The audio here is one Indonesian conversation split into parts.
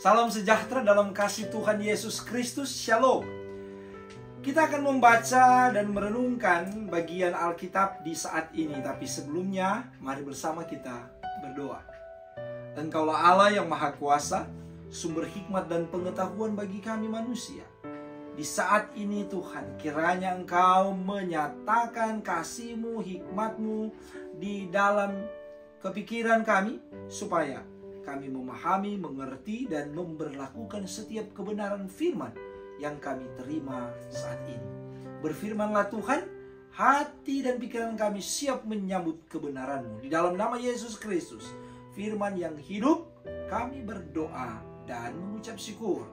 Salam sejahtera dalam kasih Tuhan Yesus Kristus. Shalom. Kita akan membaca dan merenungkan bagian Alkitab di saat ini. Tapi sebelumnya, mari bersama kita berdoa. Engkaulah Allah yang Maha Kuasa, sumber hikmat dan pengetahuan bagi kami manusia. Di saat ini Tuhan, kiranya Engkau menyatakan kasih-Mu, hikmat-Mu di dalam kepikiran kami, supaya kami memahami, mengerti, dan memberlakukan setiap kebenaran firman yang kami terima saat ini. Berfirmanlah Tuhan, hati dan pikiran kami siap menyambut kebenaran-Mu. Di dalam nama Yesus Kristus, firman yang hidup, kami berdoa dan mengucap syukur.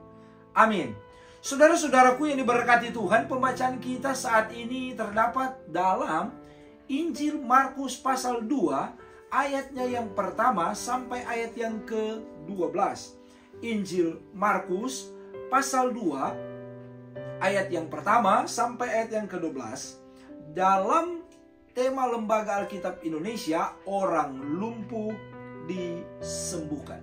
Amin. Saudara-saudaraku yang diberkati Tuhan, pembacaan kita saat ini terdapat dalam Injil Markus pasal 2, ayatnya yang pertama sampai ayat yang ke-12. Injil Markus pasal 2, ayat yang pertama sampai ayat yang ke-12. Dalam tema Lembaga Alkitab Indonesia, orang lumpuh disembuhkan.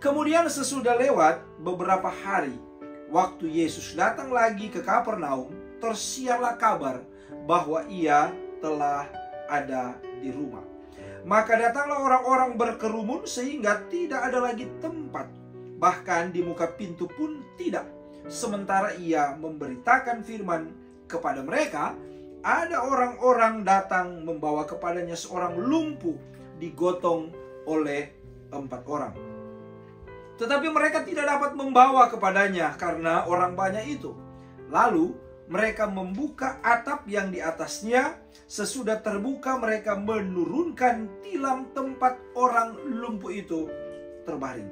Kemudian sesudah lewat beberapa hari, waktu Yesus datang lagi ke Kapernaum, tersiarlah kabar bahwa ia telah ada di rumah. Maka datanglah orang-orang berkerumun sehingga tidak ada lagi tempat. Bahkan di muka pintu pun tidak. Sementara ia memberitakan firman kepada mereka, ada orang-orang datang membawa kepadanya seorang lumpuh digotong oleh 4 orang. Tetapi mereka tidak dapat membawa kepadanya karena orang banyak itu. Lalu mereka membuka atap yang di atasnya. Sesudah terbuka, mereka menurunkan tilam tempat orang lumpuh itu terbaring.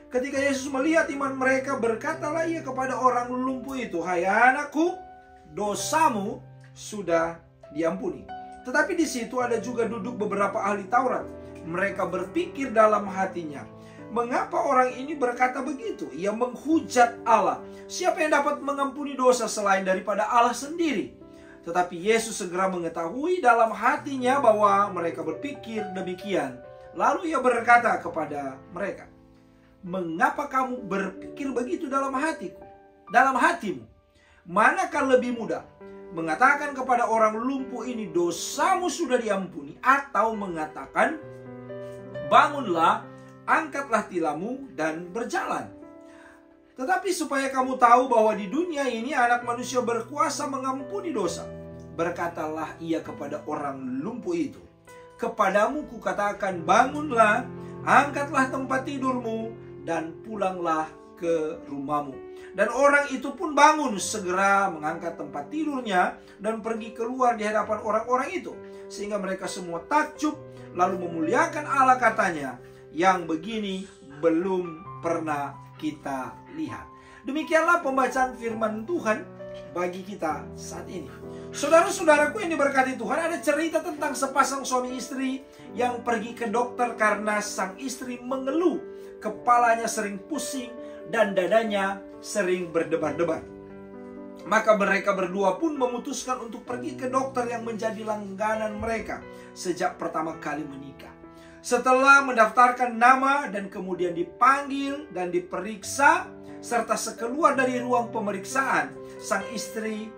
Ketika Yesus melihat iman mereka, berkatalah ia kepada orang lumpuh itu, "Hai anakku, dosamu sudah diampuni." Tetapi di situ ada juga duduk beberapa ahli Taurat. Mereka berpikir dalam hatinya, "Mengapa orang ini berkata begitu? Ia menghujat Allah. Siapa yang dapat mengampuni dosa selain daripada Allah sendiri?" Tetapi Yesus segera mengetahui dalam hatinya bahwa mereka berpikir demikian. Lalu ia berkata kepada mereka, "Mengapa kamu berpikir begitu dalam hatimu? Manakah lebih mudah, mengatakan kepada orang lumpuh ini, dosamu sudah diampuni, atau mengatakan, bangunlah, angkatlah tilammu dan berjalan? Tetapi supaya kamu tahu bahwa di dunia ini anak manusia berkuasa mengampuni dosa." Berkatalah ia kepada orang lumpuh itu, "Kepadamu kukatakan, bangunlah, angkatlah tempat tidurmu, dan pulanglah ke rumahmu." Dan orang itu pun bangun, segera mengangkat tempat tidurnya, dan pergi keluar di hadapan orang-orang itu. Sehingga mereka semua takjub, lalu memuliakan Allah, katanya, "Yang begini belum pernah kita lihat." Demikianlah pembacaan firman Tuhan bagi kita saat ini. Saudara-saudaraku yang diberkati Tuhan, ada cerita tentang sepasang suami istri yang pergi ke dokter karena sang istri mengeluh. Kepalanya sering pusing dan dadanya sering berdebar-debar. Maka mereka berdua pun memutuskan untuk pergi ke dokter yang menjadi langganan mereka sejak pertama kali menikah. Setelah mendaftarkan nama dan kemudian dipanggil dan diperiksa, serta sekeluar dari ruang pemeriksaan, sang istri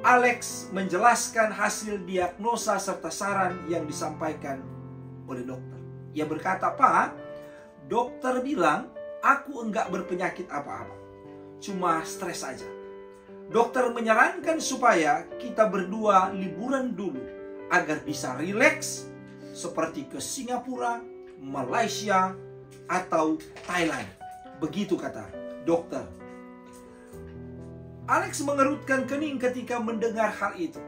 Alex menjelaskan hasil diagnosa serta saran yang disampaikan oleh dokter. Ia berkata, "Pak, dokter bilang aku enggak berpenyakit apa-apa, cuma stres saja. Dokter menyarankan supaya kita berdua liburan dulu agar bisa rileks, seperti ke Singapura, Malaysia, atau Thailand." Begitu kata dokter. Alex mengerutkan kening ketika mendengar hal itu.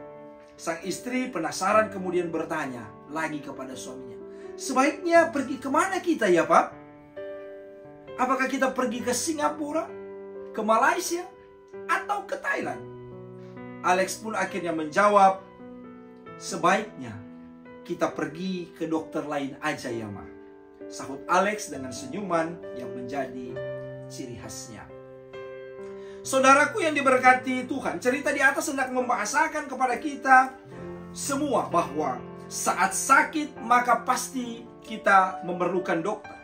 Sang istri penasaran kemudian bertanya lagi kepada suaminya, "Sebaiknya pergi kemana kita ya, Pak? Apakah kita pergi ke Singapura, ke Malaysia, atau ke Thailand?" Alex pun akhirnya menjawab, "Sebaiknya kita pergi ke dokter lain aja ya, Ma," sahut Alex dengan senyuman yang menjadi ciri khasnya. Saudaraku yang diberkati Tuhan, cerita di atas hendak membahasakan kepada kita semua bahwa saat sakit maka pasti kita memerlukan dokter.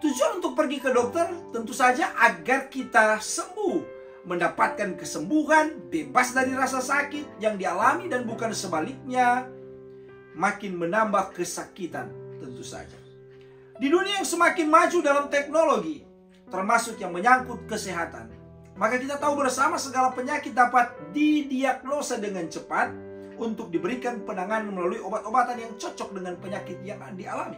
Tujuan untuk pergi ke dokter tentu saja agar kita sembuh, mendapatkan kesembuhan, bebas dari rasa sakit yang dialami, dan bukan sebaliknya makin menambah kesakitan tentu saja. Di dunia yang semakin maju dalam teknologi, termasuk yang menyangkut kesehatan, maka kita tahu bersama segala penyakit dapat didiagnosa dengan cepat untuk diberikan penanganan melalui obat-obatan yang cocok dengan penyakit yang dialami.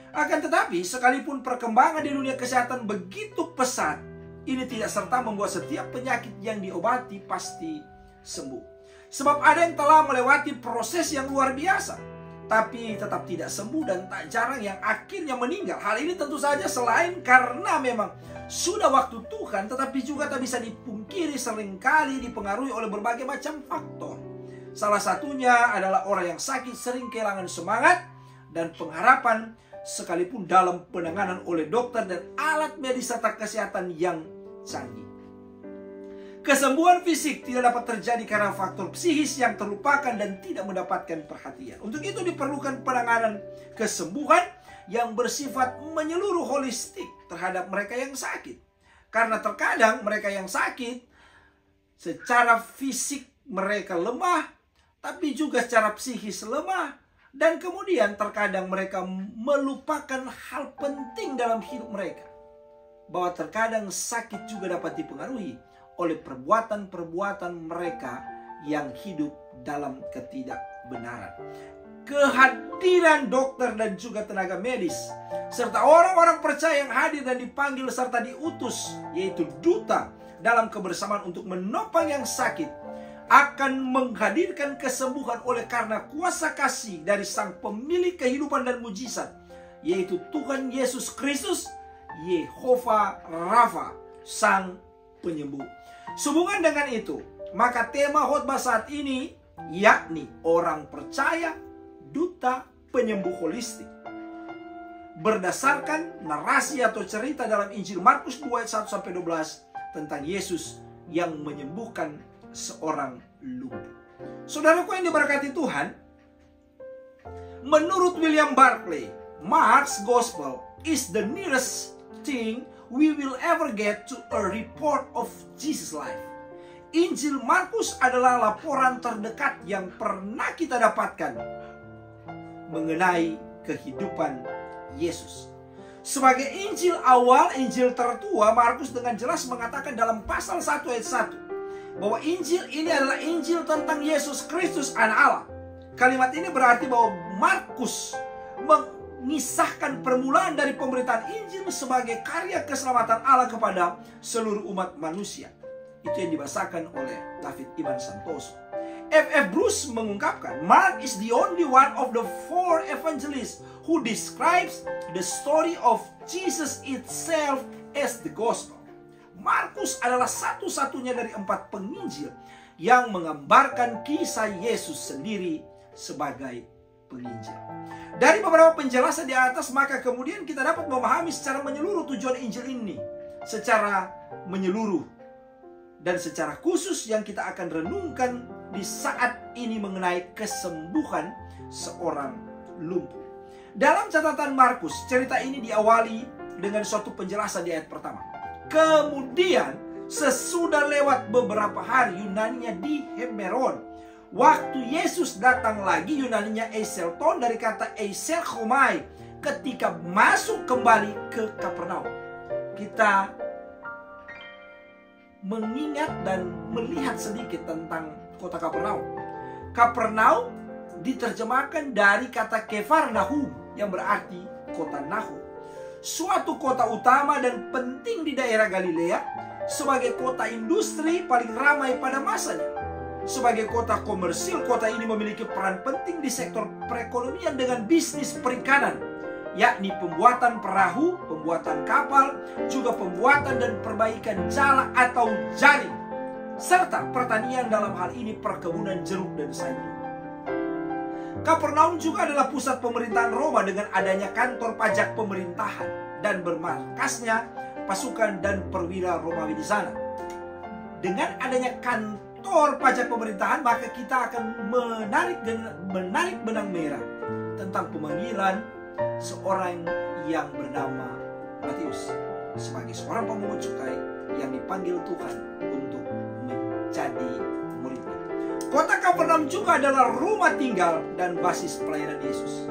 Akan tetapi, sekalipun perkembangan di dunia kesehatan begitu pesat, ini tidak serta membuat setiap penyakit yang diobati pasti sembuh. Sebab ada yang telah melewati proses yang luar biasa, tapi tetap tidak sembuh, dan tak jarang yang akhirnya meninggal. Hal ini tentu saja selain karena memang sudah waktu Tuhan, tetapi juga tak bisa dipungkiri seringkali dipengaruhi oleh berbagai macam faktor. Salah satunya adalah orang yang sakit sering kehilangan semangat dan pengharapan, sekalipun dalam penanganan oleh dokter dan alat medis serta kesehatan yang canggih. Kesembuhan fisik tidak dapat terjadi karena faktor psikis yang terlupakan dan tidak mendapatkan perhatian. Untuk itu diperlukan penanganan kesembuhan yang bersifat menyeluruh, holistik terhadap mereka yang sakit. Karena terkadang mereka yang sakit secara fisik mereka lemah, tapi juga secara psikis lemah. Dan kemudian terkadang mereka melupakan hal penting dalam hidup mereka. Bahwa terkadang sakit juga dapat dipengaruhi oleh perbuatan-perbuatan mereka yang hidup dalam ketidakbenaran. Kehadiran dokter dan juga tenaga medis, serta orang-orang percaya yang hadir dan dipanggil serta diutus, yaitu duta, dalam kebersamaan untuk menopang yang sakit, akan menghadirkan kesembuhan oleh karena kuasa kasih dari sang pemilik kehidupan dan mujizat, yaitu Tuhan Yesus Kristus, Yehova Rafa, sang penyembuh. Sehubungan dengan itu, maka tema khotbah saat ini yakni orang percaya, duta, penyembuh holistik. Berdasarkan narasi atau cerita dalam Injil Markus 2 ayat 1-12 tentang Yesus yang menyembuhkan seorang lumpuh. Saudaraku yang diberkati Tuhan, menurut William Barclay, Mark's Gospel is the nearest thing we will ever get to a report of Jesus' life. Injil Markus adalah laporan terdekat yang pernah kita dapatkan mengenai kehidupan Yesus. Sebagai Injil awal, Injil tertua, Markus dengan jelas mengatakan dalam pasal 1 ayat 1 bahwa Injil ini adalah Injil tentang Yesus Kristus, Anak Allah. Kalimat ini berarti bahwa Markus mengisahkan permulaan dari pemberitaan Injil sebagai karya keselamatan Allah kepada seluruh umat manusia. Itu yang dibahasakan oleh David Iman Santoso. F.F. Bruce mengungkapkan, Mark is the only one of the four evangelists who describes the story of Jesus itself as the gospel. Markus adalah satu-satunya dari 4 penginjil yang menggambarkan kisah Yesus sendiri sebagai penginjil. Dari beberapa penjelasan di atas, maka kemudian kita dapat memahami secara menyeluruh tujuan Injil ini secara menyeluruh dan secara khusus yang kita akan renungkan di saat ini mengenai kesembuhan seorang lumpuh. Dalam catatan Markus, cerita ini diawali dengan suatu penjelasan di ayat pertama. Kemudian sesudah lewat beberapa hari, Yunaninya di Hemeron, waktu Yesus datang lagi, Yunaninya Eiselton dari kata Eiselchomai, ketika masuk kembali ke Kapernaum. Kita mengingat dan melihat sedikit tentang kota Kapernaum. Kapernaum diterjemahkan dari kata Kefarnahum yang berarti kota Nahum. Suatu kota utama dan penting di daerah Galilea, sebagai kota industri paling ramai pada masanya. Sebagai kota komersil, kota ini memiliki peran penting di sektor perekonomian dengan bisnis perikanan, yakni pembuatan perahu, pembuatan kapal, juga pembuatan dan perbaikan jala atau jaring, serta pertanian, dalam hal ini perkebunan jeruk dan sayur. Kapernaum juga adalah pusat pemerintahan Roma dengan adanya kantor pajak pemerintahan dan bermarkasnya pasukan dan perwira Romawi di sana. Dengan adanya kantor pajak pemerintahan, maka kita akan menarik benang merah tentang pemanggilan seorang yang bernama Matius sebagai seorang pemungut cukai yang dipanggil Tuhan untuk menjadi muridnya. Kota Kapernaum juga adalah rumah tinggal dan basis pelayanan Yesus.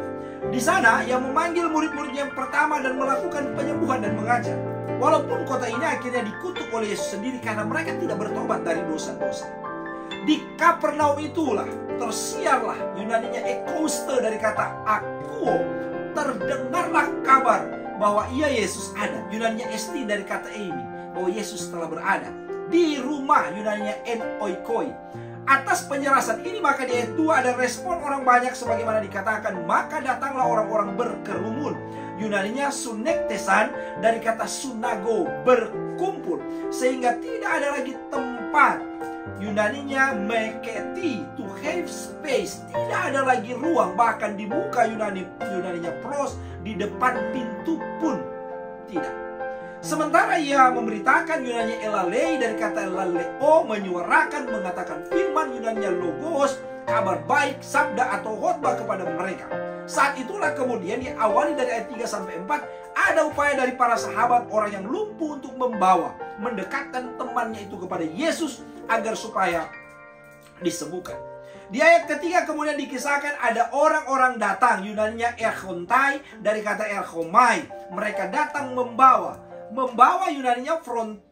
Di sana ia memanggil murid-muridnya yang pertama dan melakukan penyembuhan dan mengajar. Walaupun kota ini akhirnya dikutuk oleh Yesus sendiri karena mereka tidak bertobat dari dosa-dosa. Di Kapernaum itulah tersiarlah, Yunaninya ekouste dari kata akuo, terdengarlah kabar bahwa ia Yesus ada. Yunaninya esti dari kata eimi, bahwa Yesus telah berada di rumah, Yunaninya en oikoi. Atas penjelasan ini maka di ayat 2 ada respon orang banyak sebagaimana dikatakan, maka datanglah orang-orang berkerumun. Yunaninya sunektesan dari kata sunago, berkumpul, sehingga tidak ada lagi tempat. Yunaninya meketi, to have space, tidak ada lagi ruang, bahkan di muka Yunaninya pros, di depan pintu pun tidak. Sementara ia memberitakan, Yunaninya elalei dari kata elaleo, menyuarakan, mengatakan firman, Yunaninya logos, kabar baik, sabda atau khotbah kepada mereka. Saat itulah kemudian diawali dari ayat 3 sampai 4 ada upaya dari para sahabat orang yang lumpuh untuk mendekatkan temannya itu kepada Yesus agar supaya disembuhkan. Di ayat ketiga kemudian dikisahkan ada orang-orang datang, Yunaninya erchontai dari kata erchomai. Mereka datang membawa Yunaninya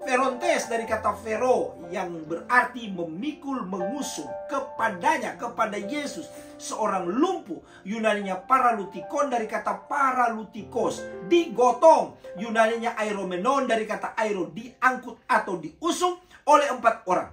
ferontes dari kata fero yang berarti memikul, mengusung kepadanya, kepada Yesus, seorang lumpuh. Yunaninya paralutikon dari kata paralutikos, digotong. Yunaninya airomenon dari kata airo, diangkut atau diusung oleh 4 orang.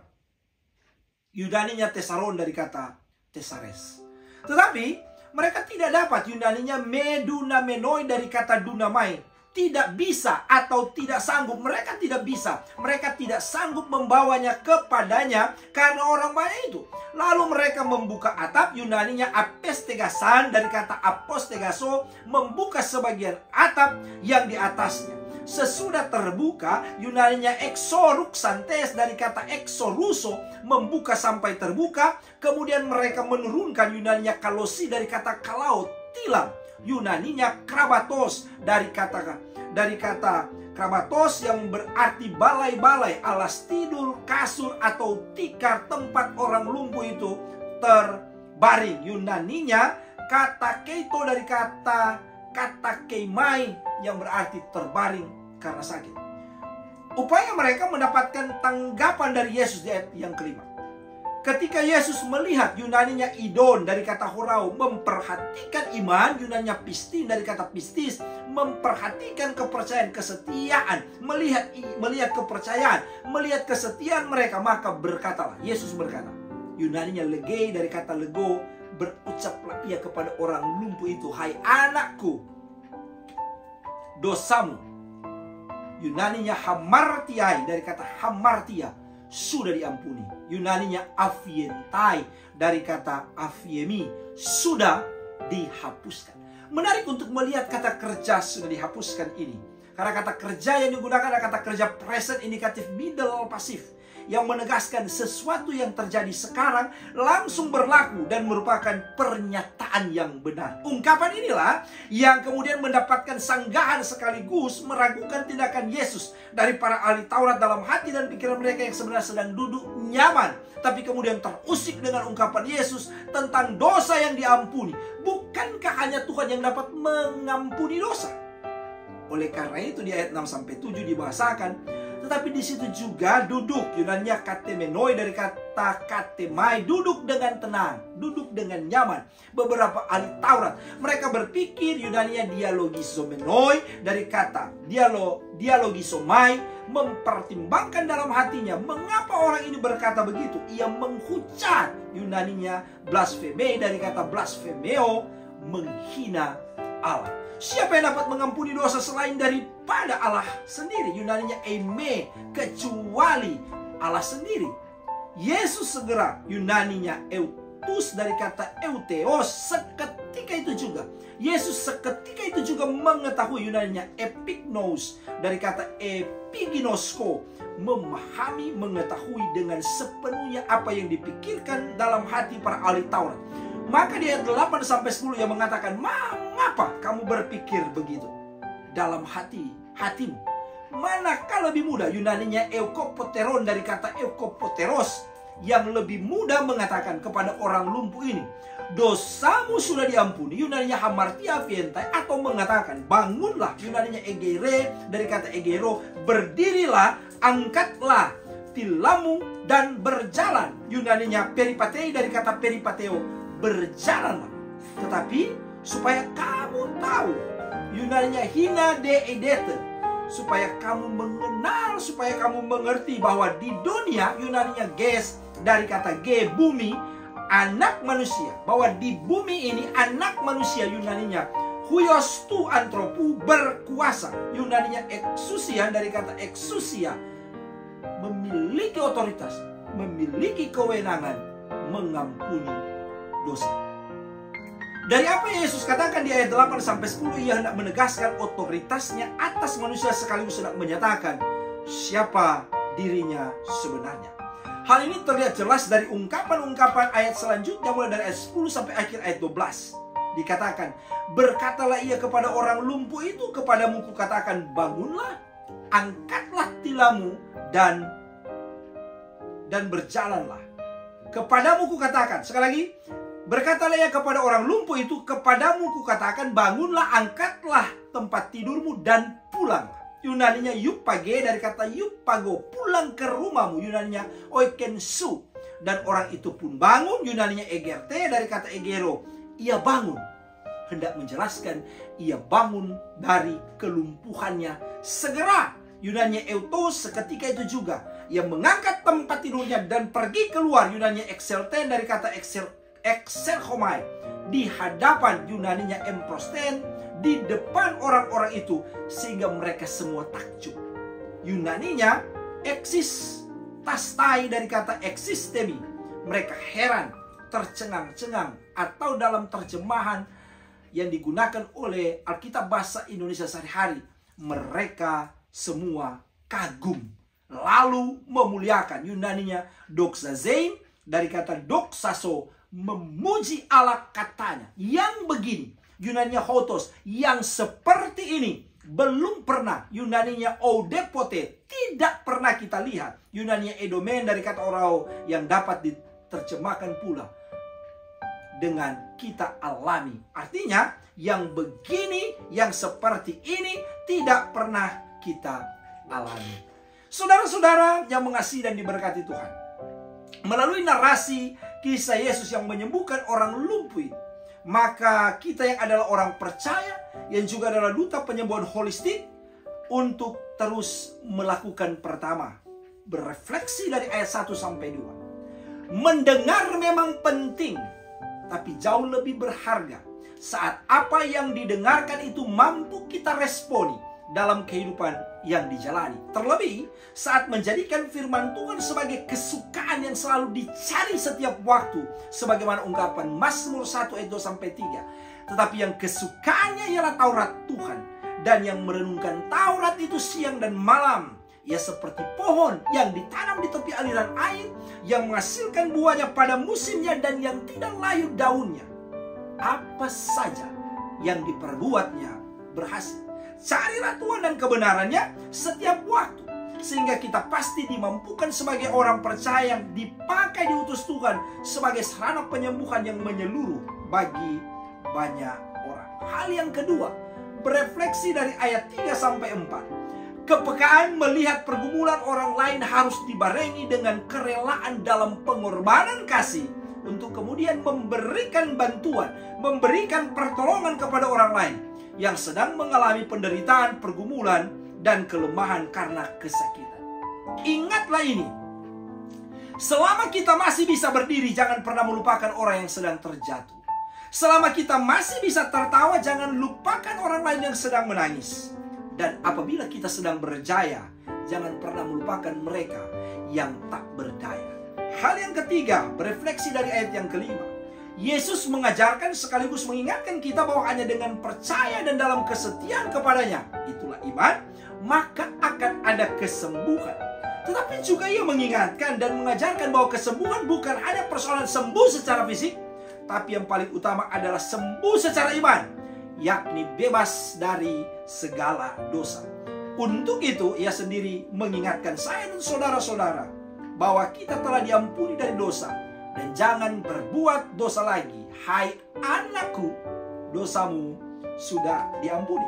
Yunaninya tesaron dari kata tesares. Tetapi mereka tidak dapat. Yunaninya medunamenoi dari kata dunamai. Tidak bisa atau tidak sanggup. Mereka tidak bisa. Mereka tidak sanggup membawanya kepadanya karena orang banyak itu. Lalu mereka membuka atap. Yunaninya apestegasan dari kata apostegaso, membuka sebagian atap yang di atasnya. Sesudah terbuka, Yunaninya exoruksantes dari kata exoruso, membuka sampai terbuka. Kemudian mereka menurunkan, Yunaninya kalosi dari kata kalau, tilam. Yunaninya krabatos dari kata krabatos yang berarti balai-balai, alas tidur, kasur atau tikar tempat orang lumpuh itu terbaring. Yunaninya kata keito dari kata keimai yang berarti terbaring karena sakit. Upaya mereka mendapatkan tanggapan dari Yesus di ayat yang kelima. Ketika Yesus melihat, Yunaninya idon dari kata horau, memperhatikan iman, Yunaninya pistin dari kata pistis, memperhatikan kepercayaan, kesetiaan, melihat kepercayaan, melihat kesetiaan mereka, maka berkatalah, Yesus berkata, Yunaninya legei dari kata lego, berucaplah ia kepada orang lumpuh itu, hai anakku, dosamu. Yunaninya hamartiai dari kata hamartia, sudah diampuni. Yunaninya afientai dari kata afiemi, sudah dihapuskan. Menarik untuk melihat kata kerja sudah dihapuskan ini. Karena kata kerja yang digunakan adalah kata kerja present indikatif middle pasif, yang menegaskan sesuatu yang terjadi sekarang langsung berlaku dan merupakan pernyataan yang benar. Ungkapan inilah yang kemudian mendapatkan sanggahan sekaligus meragukan tindakan Yesus dari para ahli Taurat dalam hati dan pikiran mereka yang sebenarnya sedang duduk nyaman, tapi kemudian terusik dengan ungkapan Yesus tentang dosa yang diampuni. Bukankah hanya Tuhan yang dapat mengampuni dosa? Oleh karena itu di ayat 6-7 dibahasakan, tetapi di situ juga duduk, Yunaninya katemenoi dari kata katemai, duduk dengan tenang, duduk dengan nyaman. Beberapa ahli Taurat mereka berpikir, Yunaninya dialogisomenoi dari kata dialogisomai, mempertimbangkan dalam hatinya mengapa orang ini berkata begitu. Ia menghujat, Yunaninya blaspheme dari kata blasphemeo, menghina Allah. Siapa yang dapat mengampuni dosa selain daripada Allah sendiri? Yunaninya eme, kecuali Allah sendiri. Yesus segera, Yunaninya eutus dari kata euteos, seketika itu juga. Yesus seketika itu juga mengetahui, Yunaninya epignos dari kata epiginosko, memahami, mengetahui dengan sepenuhnya apa yang dipikirkan dalam hati para ahli Taurat. Maka di ayat 8-10 yang mengatakan, mengapa kamu berpikir begitu dalam hati hatimu. Manakah lebih mudah? Yunaninya eukopoteron dari kata eukopoteros, yang lebih mudah mengatakan kepada orang lumpuh ini, dosamu sudah diampuni. Yunaninya hamartia vientai, atau mengatakan bangunlah. Yunaninya egere dari kata egero, berdirilah, angkatlah tilammu dan berjalan. Yunaninya peripatei dari kata peripateo, berjalanlah. Tetapi supaya kamu tahu, Yunaninya hina de edete, supaya kamu mengenal, supaya kamu mengerti bahwa di dunia, Yunaninya ges dari kata ge, bumi, anak manusia, bahwa di bumi ini anak manusia, Yunaninya huios tu antropu, berkuasa. Yunaninya exousia dari kata exousia, memiliki otoritas, memiliki kewenangan mengampuni dosa. Dari apa yang Yesus katakan di ayat 8-10, ia hendak menegaskan otoritasnya atas manusia, sekaligus hendak menyatakan siapa dirinya sebenarnya. Hal ini terlihat jelas dari ungkapan-ungkapan ayat selanjutnya, mulai dari ayat 10 sampai akhir ayat 12. Dikatakan, berkatalah ia kepada orang lumpuh itu, kepadamu kukatakan, bangunlah, angkatlah tilammu dan berjalanlah. Kepadamu kukatakan, sekali lagi, berkatalah ia kepada orang lumpuh itu, kepadamu kukatakan, bangunlah, angkatlah tempat tidurmu dan pulanglah. Yunaninya yupage dari kata yupago, pulang ke rumahmu. Yunaninya oikensu, dan orang itu pun bangun. Yunaninya egerte dari kata egero, ia bangun. Hendak menjelaskan ia bangun dari kelumpuhannya segera. Yunaninya eutos, seketika itu juga ia mengangkat tempat tidurnya dan pergi keluar. Yunaninya exelten dari kata exerchomai, di hadapan. Yunaninya emprosten, di depan orang-orang itu, sehingga mereka semua takjub. Yunaninya existastai dari kata existemi, mereka heran, tercengang-cengang, atau dalam terjemahan yang digunakan oleh Alkitab bahasa Indonesia sehari-hari, mereka semua kagum lalu memuliakan. Yunaninya doxazein dari kata doxaso, memuji Allah katanya yang begini. Yunaninya hotos, yang seperti ini belum pernah. Yunaninya odepote, tidak pernah kita lihat. Yunaninya edomen dari kata orao, yang dapat diterjemahkan pula dengan kita alami. Artinya yang begini, yang seperti ini tidak pernah kita alami. Saudara-saudara yang mengasihi dan diberkati Tuhan, melalui narasi kisah Yesus yang menyembuhkan orang lumpuh, maka kita yang adalah orang percaya, yang juga adalah duta penyembuhan holistik, untuk terus melakukan pertama, berefleksi dari ayat 1-2. Mendengar memang penting, tapi jauh lebih berharga saat apa yang didengarkan itu mampu kita responi dalam kehidupan yang dijalani. Terlebih saat menjadikan firman Tuhan sebagai kesukaan yang selalu dicari setiap waktu, sebagaimana ungkapan Mazmur 1 ayat 2-3. Tetapi yang kesukaannya ialah Taurat Tuhan, dan yang merenungkan Taurat itu siang dan malam. Ia seperti pohon yang ditanam di tepi aliran air, yang menghasilkan buahnya pada musimnya dan yang tidak layu daunnya. Apa saja yang diperbuatnya berhasil. Carilah Tuhan dan kebenarannya setiap waktu, sehingga kita pasti dimampukan sebagai orang percaya yang dipakai diutus Tuhan sebagai sarana penyembuhan yang menyeluruh bagi banyak orang. Hal yang kedua, berefleksi dari ayat 3-4. Kepekaan melihat pergumulan orang lain harus dibarengi dengan kerelaan dalam pengorbanan kasih, untuk kemudian memberikan bantuan, memberikan pertolongan kepada orang lain yang sedang mengalami penderitaan, pergumulan, dan kelemahan karena kesakitan. Ingatlah ini, selama kita masih bisa berdiri, jangan pernah melupakan orang yang sedang terjatuh. Selama kita masih bisa tertawa, jangan lupakan orang lain yang sedang menangis. Dan apabila kita sedang berjaya, jangan pernah melupakan mereka yang tak berdaya. Hal yang ketiga, berefleksi dari ayat yang kelima. Yesus mengajarkan sekaligus mengingatkan kita bahwa hanya dengan percaya dan dalam kesetiaan kepadanya, itulah iman, maka akan ada kesembuhan. Tetapi juga ia mengingatkan dan mengajarkan bahwa kesembuhan bukan hanya persoalan sembuh secara fisik, tapi yang paling utama adalah sembuh secara iman, yakni bebas dari segala dosa. Untuk itu ia sendiri mengingatkan saya dan saudara-saudara bahwa kita telah diampuni dari dosa, dan jangan berbuat dosa lagi. Hai anakku, dosamu sudah diampuni.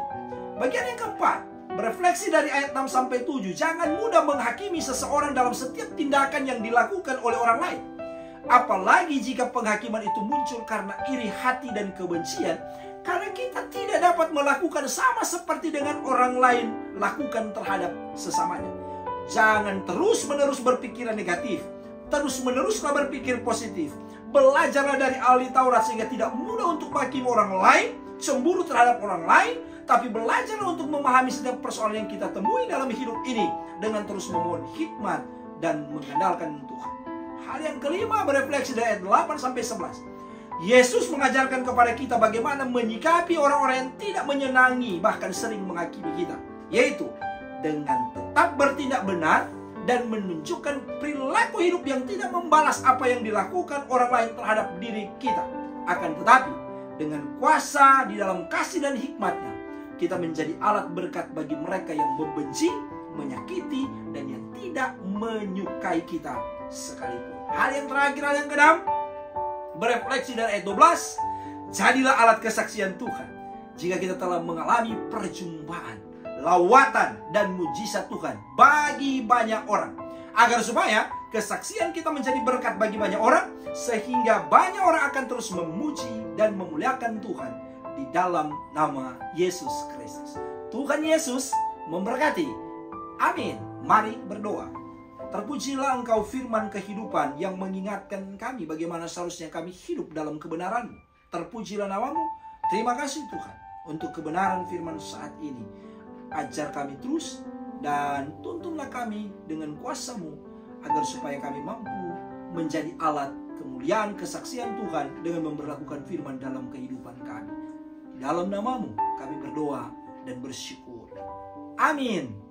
Bagian yang keempat, berefleksi dari ayat 6 sampai 7. Jangan mudah menghakimi seseorang dalam setiap tindakan yang dilakukan oleh orang lain. Apalagi jika penghakiman itu muncul karena iri hati dan kebencian, karena kita tidak dapat melakukan sama seperti dengan orang lain lakukan terhadap sesamanya. Jangan terus-menerus berpikiran negatif. Terus-meneruslah berpikir positif. Belajarlah dari ahli Taurat sehingga tidak mudah untuk menghakimi orang lain, cemburu terhadap orang lain, tapi belajarlah untuk memahami setiap persoalan yang kita temui dalam hidup ini dengan terus memohon hikmat dan mengandalkan Tuhan. Hal yang kelima, berefleksi dari ayat 8 sampai 11. Yesus mengajarkan kepada kita bagaimana menyikapi orang-orang yang tidak menyenangi, bahkan sering menghakimi kita, yaitu dengan tetap bertindak benar dan menunjukkan perilaku hidup yang tidak membalas apa yang dilakukan orang lain terhadap diri kita. Akan tetapi, dengan kuasa di dalam kasih dan hikmatnya, kita menjadi alat berkat bagi mereka yang membenci, menyakiti, dan yang tidak menyukai kita sekalipun. Hal yang terakhir, hal yang keenam, berefleksi dari ayat 12. Jadilah alat kesaksian Tuhan jika kita telah mengalami perjumpaan, lawatan, dan mujizat Tuhan bagi banyak orang, agar supaya kesaksian kita menjadi berkat bagi banyak orang, sehingga banyak orang akan terus memuji dan memuliakan Tuhan di dalam nama Yesus Kristus. Tuhan Yesus memberkati. Amin. Mari berdoa. Terpujilah Engkau firman kehidupan yang mengingatkan kami bagaimana seharusnya kami hidup dalam kebenaran-Mu. Terpujilah nama-Mu. Terima kasih Tuhan untuk kebenaran firman saat ini. Ajar kami terus dan tuntunlah kami dengan kuasa-Mu, agar supaya kami mampu menjadi alat kemuliaan kesaksian Tuhan dengan memberlakukan firman dalam kehidupan kami. Dalam nama-Mu kami berdoa dan bersyukur. Amin.